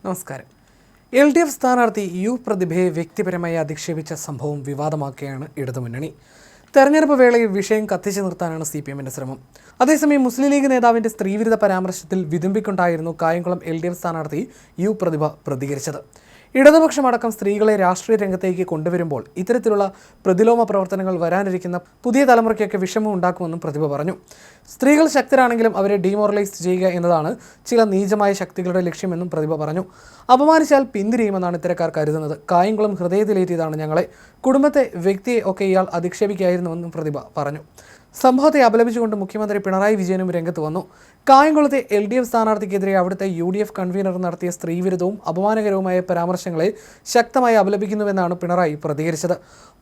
നമസ്കാരം. LDF സ്ഥാനാർത്ഥി U പ്രതിഭയെ വ്യക്തിപരമായി അധിക്ഷേപിച്ച സംഭവം വിവാദമാക്കുകയാണ് ഇടതുമുന്നണി. തെരഞ്ഞെടുപ്പ് വേളയിൽ വിഷയം കത്തിച്ചു നിർത്താനാണ് CPMന്റെ ശ്രമം. അതേസമയം മുസ്ലിം ലീഗ് നേതാവിന്റെ സ്ത്രീവിരുദ്ധ പരാമർശത്തിൽ വിതുമ്പിക്കൊണ്ടായിരുന്നു കായംകുളം LDF സ്ഥാനാർത്ഥി യു പ്രതിഭ പ്രതികരിച്ചത്. ഇടതുപക്ഷമടക്കം സ്ത്രീകളെ രാഷ്ട്രീയ രംഗത്തേക്ക് കൊണ്ടുവരുമ്പോൾ ഇത്തരത്തിലുള്ള പ്രതിലോമ പ്രവർത്തനങ്ങൾ വരാനിരിക്കുന്ന പുതിയ തലമുറയ്ക്കൊക്കെ വിഷമം ഉണ്ടാക്കുമെന്നും പ്രതിഭ പറഞ്ഞു. സ്ത്രീകൾ ശക്തരാണെങ്കിലും അവരെ ഡീമോറലൈസ് ചെയ്യുക എന്നതാണ് ചില നീചമായ ശക്തികളുടെ ലക്ഷ്യമെന്നും പ്രതിഭ പറഞ്ഞു. അപമാനിച്ചാൽ പിന്തിരിയുമെന്നാണ് ഇത്തരക്കാർ കരുതുന്നത്. കായംകുളം ഹൃദയത്തിലേറ്റിയതാണ് ഞങ്ങളെ. കുടുംബത്തെ, വ്യക്തിയെ ഒക്കെ ഇയാൾ അധിക്ഷേപിക്കായിരുന്നുവെന്നും പ്രതിഭ പറഞ്ഞു. സംഭവത്തെ അപലപിച്ചുകൊണ്ട് മുഖ്യമന്ത്രി പിണറായി വിജയനും രംഗത്ത് വന്നു. കായംകുളത്തെ LDF സ്ഥാനാർത്ഥിക്കെതിരെ അവിടുത്തെ UDF കൺവീനർ നടത്തിയ സ്ത്രീവിരുദ്ധവും അപമാനകരവുമായ പരാമർശങ്ങളെ ശക്തമായി അപലപിക്കുന്നുവെന്നാണ് പിണറായി പ്രതികരിച്ചത്.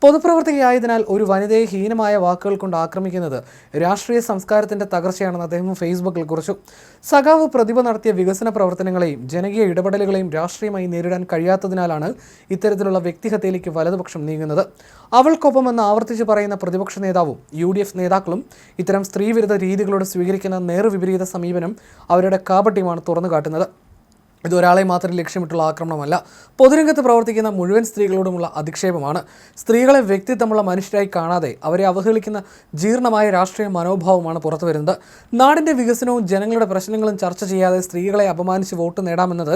പൊതുപ്രവർത്തകയായതിനാൽ ഒരു വനിതയെ ഹീനമായ വാക്കുകൾ കൊണ്ട് ആക്രമിക്കുന്നത് രാഷ്ട്രീയ സംസ്കാരത്തിന്റെ തകർച്ചയാണെന്ന് അദ്ദേഹം ഫേസ്ബുക്കിൽ കുറിച്ചു. സഖാവ് പ്രതിഭ നടത്തിയ വികസന പ്രവർത്തനങ്ങളെയും ജനകീയ ഇടപെടലുകളെയും രാഷ്ട്രീയമായി നേരിടാൻ കഴിയാത്തതിനാലാണ് ഇത്തരത്തിലുള്ള വ്യക്തിഹത്യയിലേക്ക് വലതുപക്ഷം നീങ്ങുന്നത്. അവൾക്കൊപ്പമെന്ന് ആവർത്തിച്ച് പറയുന്ന പ്രതിപക്ഷ നേതാവും UDF നേതാക്കളും ഇത്തരം സ്ത്രീവിരുദ്ധ രീതികളോട് സ്വീകരിക്കുന്ന നേർവിപരീത സമീപനം അവരുടെ കാപട്യമാണ് തുറന്നു കാട്ടുന്നത്. ഇത് ഒരാളെ മാത്രം ലക്ഷ്യമിട്ടുള്ള ആക്രമണമല്ല, പൊതുരംഗത്ത് പ്രവർത്തിക്കുന്ന മുഴുവൻ സ്ത്രീകളോടുമുള്ള അധിക്ഷേപമാണ്. സ്ത്രീകളെ വ്യക്തിത്വമുള്ള മനുഷ്യരായി കാണാതെ അവരെ അവഹേളിക്കുന്ന ജീർണമായ രാഷ്ട്രീയ മനോഭാവമാണ് പുറത്തു വരുന്നത്. നാടിൻ്റെ വികസനവും ജനങ്ങളുടെ പ്രശ്നങ്ങളും ചർച്ച ചെയ്യാതെ സ്ത്രീകളെ അപമാനിച്ച് വോട്ട് നേടാമെന്നത്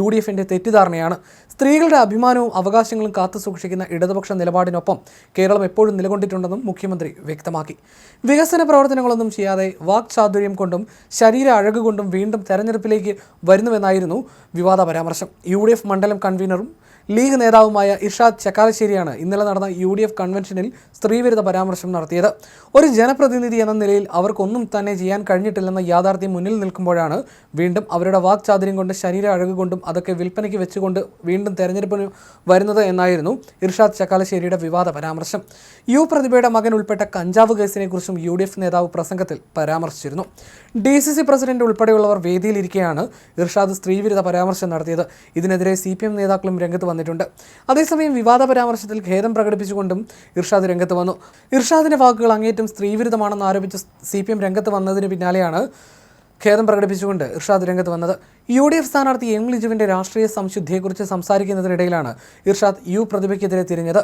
UDFന്റെ തെറ്റിദ്ധാരണയാണ്. സ്ത്രീകളുടെ അഭിമാനവും അവകാശങ്ങളും കാത്തുസൂക്ഷിക്കുന്ന ഇടതുപക്ഷ നിലപാടിനൊപ്പം കേരളം എപ്പോഴും നിലകൊണ്ടിട്ടുണ്ടെന്നും മുഖ്യമന്ത്രി വ്യക്തമാക്കി. വികസന പ്രവർത്തനങ്ങളൊന്നും ചെയ്യാതെ വാക്ചാതുര്യം കൊണ്ടും ശരീര അഴക് കൊണ്ടും വീണ്ടും തെരഞ്ഞെടുപ്പിലേക്ക് വരുന്നുവെന്നായിരുന്നു വിവാദ പരാമർശം. UDF മണ്ഡലം കൺവീനറും ലീഗ് നേതാവുമായ ഇർഷാദ് ചക്കാലശ്ശേരിയാണ് ഇന്നലെ നടന്ന UDF കൺവെൻഷനിൽ സ്ത്രീവിരുദ്ധ പരാമർശം നടത്തിയത്. ഒരു ജനപ്രതിനിധി എന്ന നിലയിൽ അവർക്കൊന്നും തന്നെ ചെയ്യാൻ കഴിഞ്ഞിട്ടില്ലെന്ന യാഥാർത്ഥ്യം മുന്നിൽ നിൽക്കുമ്പോഴാണ് വീണ്ടും അവരുടെ വാക്ചാതുര്യം കൊണ്ട് ശരീര അഴക് കൊണ്ടും അതൊക്കെ വിൽപ്പനയ്ക്ക് വെച്ചുകൊണ്ട് വീണ്ടും തെരഞ്ഞെടുപ്പിന് വരുന്നത് എന്നായിരുന്നു ഇർഷാദ് ചക്കാലശ്ശേരിയുടെ വിവാദ പരാമർശം. യു പ്രതിഭയുടെ മകൻ ഉൾപ്പെട്ട കഞ്ചാവ് കേസിനെക്കുറിച്ചും UDF നേതാവ് പ്രസംഗത്തിൽ പരാമർശിച്ചിരുന്നു. DCC പ്രസിഡന്റ് ഉൾപ്പെടെയുള്ളവർ വേദിയിലിരിക്കെയാണ് ഇർഷാദ് സ്ത്രീവിരുദ്ധ പരാമർശം നടത്തിയത്. ഇതിനെതിരെ CPM നേതാക്കളും രംഗത്ത് വന്നിട്ടുണ്ട്. അതേസമയം വിവാദ പരാമർശത്തിൽ ഖേദം പ്രകടിപ്പിച്ചുകൊണ്ടും ഇർഷാദ് രംഗത്ത് വന്നു. ഇർഷാദിന്റെ വാക്കുകൾ അങ്ങേറ്റം സ്ത്രീവിരുദ്ധമാണെന്ന് ആരോപിച്ച് CPM രംഗത്ത് വന്നതിന് പിന്നാലെയാണ് ഖേദം പ്രകടിപ്പിച്ചുകൊണ്ട് ഇർഷാദ് രംഗത്ത് വന്നത്. UDF സ്ഥാനാർത്ഥി M ലിജുവിന്റെ രാഷ്ട്രീയ സംശുദ്ധിയെക്കുറിച്ച് സംസാരിക്കുന്നതിനിടയിലാണ് ഇർഷാദ് യു പ്രതിഭയ്ക്കെതിരെ തിരിഞ്ഞത്.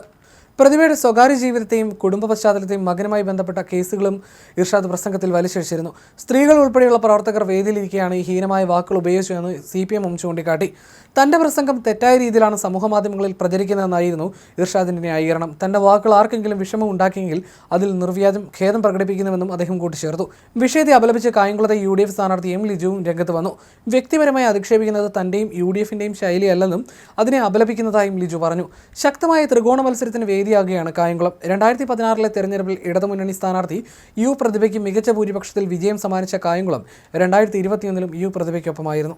പ്രതിഭയുടെ സ്വകാര്യ ജീവിതത്തെയും കുടുംബ പശ്ചാത്തലത്തെയും മകനുമായി ബന്ധപ്പെട്ട കേസുകളും ഇർഷാദ് പ്രസംഗത്തിൽ വലിച്ചിഴച്ചിരുന്നു. സ്ത്രീകൾ ഉൾപ്പെടെയുള്ള പ്രവർത്തകർ വേദിയിലിരിക്കെയാണ് ഈ ഹീനമായ വാക്കുകൾ ഉപയോഗിച്ചതെന്ന് CPM ചൂണ്ടിക്കാട്ടി. തന്റെ പ്രസംഗം തെറ്റായ രീതിയിലാണ് സമൂഹമാധ്യമങ്ങളിൽ പ്രചരിക്കുന്നതെന്നായിരുന്നു ഇർഷാദിന്റെ ന്യായീകരണം. തന്റെ വാക്കുകൾ ആർക്കെങ്കിലും വിഷമം ഉണ്ടാക്കിയെങ്കിൽ അതിൽ നിർവ്യാജം ഖേദം പ്രകടിപ്പിക്കുന്നുവെന്നും അദ്ദേഹം കൂട്ടിച്ചേർത്തു. വിഷയത്തെ അപലപിച്ച് കായംകുളത്തെ UDF സ്ഥാനാർത്ഥി M ലിജുവും രംഗത്ത് വന്നു. വ്യക്തിപരമായി അധിക്ഷേപിക്കുന്നത് തന്റെയും UDFന്റെയും ശൈലിയല്ലെന്നും അതിനെ അപലപിക്കുന്നതായും ലിജു പറഞ്ഞു. ശക്തമായ ത്രികോണ മത്സരത്തിന് വേദിയാകുകയാണ് കായംകുളം. 2016 തെരഞ്ഞെടുപ്പിൽ ഇടതുമുന്നണി സ്ഥാനാർത്ഥി യു പ്രതിഭയ്ക്ക് മികച്ച ഭൂരിപക്ഷത്തിൽ വിജയം സമ്മാനിച്ച കായംകുളം 2021 യു പ്രതിഭയ്ക്കൊപ്പമായിരുന്നു.